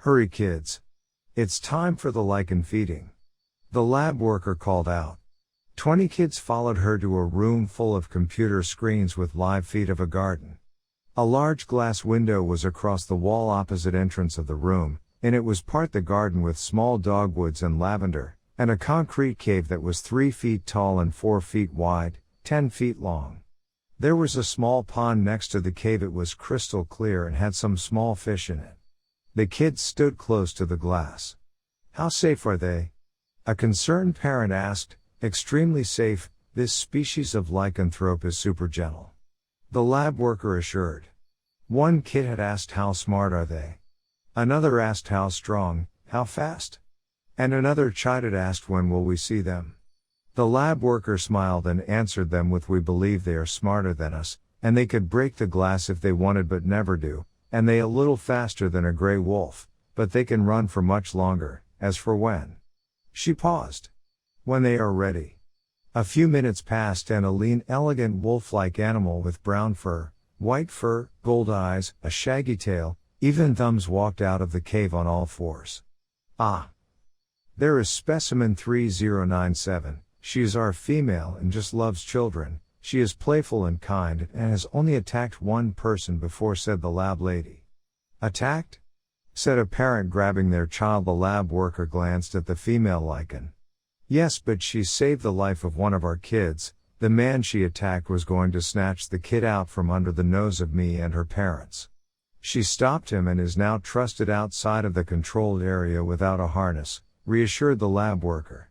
Hurry kids. It's time for the lichen feeding. The lab worker called out. 20 kids followed her to a room full of computer screens with live feed of a garden. A large glass window was across the wall opposite entrance of the room, and it was part the garden with small dogwoods and lavender, and a concrete cave that was 3 feet tall and 4 feet wide, 10 feet long. There was a small pond next to the cave. It was crystal clear and had some small fish in it. The kids stood close to the glass. How safe are they? A concerned parent asked. Extremely safe, this species of lycanthrope is super gentle. The lab worker assured. One kid had asked how smart are they? Another asked how strong, how fast? And another child had asked when will we see them? The lab worker smiled and answered them with we believe they are smarter than us, and they could break the glass if they wanted but never do, and they a little faster than a gray wolf, but they can run for much longer, as for when. She paused. When they are ready. A few minutes passed and a lean, elegant wolf-like animal with brown fur, white fur, gold eyes, a shaggy tail, even thumbs walked out of the cave on all fours. Ah! There is specimen 3097, she is our female and just loves children, she is playful and kind and has only attacked one person before, said the lab lady. Attacked? Said a parent grabbing their child. The lab worker glanced at the female lichen. Yes, but she saved the life of one of our kids. The man she attacked was going to snatch the kid out from under the nose of me and her parents. She stopped him and is now trusted outside of the controlled area without a harness, reassured the lab worker.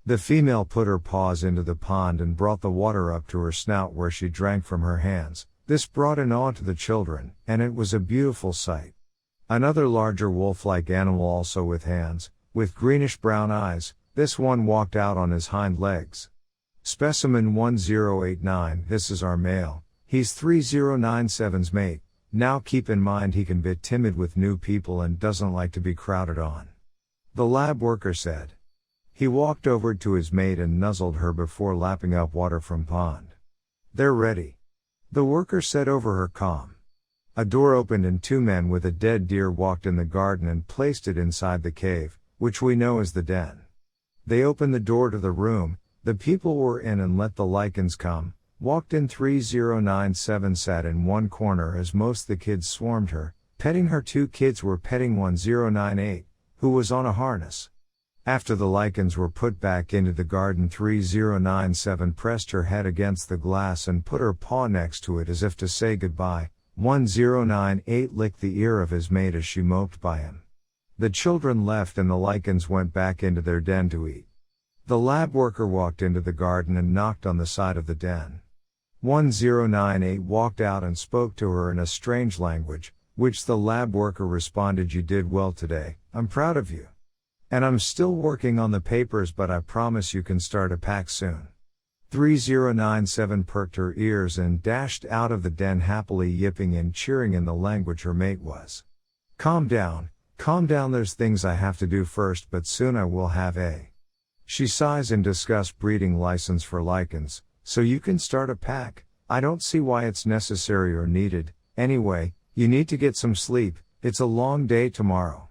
The female put her paws into the pond and brought the water up to her snout where she drank from her hands. This brought an awe to the children, and it was a beautiful sight. Another larger wolf-like animal also with hands, with greenish-brown eyes, this one walked out on his hind legs. Specimen 1089, this is our male, he's 3097's mate, now keep in mind he can be timid with new people and doesn't like to be crowded on. The lab worker said. He walked over to his mate and nuzzled her before lapping up water from pond. They're ready. The worker said over her comm. A door opened and 2 men with a dead deer walked in the garden and placed it inside the cave, which we know as the den. They opened the door to the room, the people were in and let the lichens come, walked in. 3097 sat in one corner as most the kids swarmed her, petting her. 2 kids were petting 1098, who was on a harness. After the lichens were put back into the garden, 3097 pressed her head against the glass and put her paw next to it as if to say goodbye. 1098 licked the ear of his mate as she moped by him. The children left and the lichens went back into their den to eat. The lab worker walked into the garden and knocked on the side of the den. 1098 walked out and spoke to her in a strange language, which the lab worker responded, you did well today, I'm proud of you. And I'm still working on the papers, but I promise you can start a pack soon. 3097 perked her ears and dashed out of the den happily, yipping and cheering in the language her mate was. Calm down, there's things I have to do first, but soon I will have a. She sighs in disgust. Breeding license for lichens, so you can start a pack, I don't see why it's necessary or needed, anyway, you need to get some sleep, it's a long day tomorrow.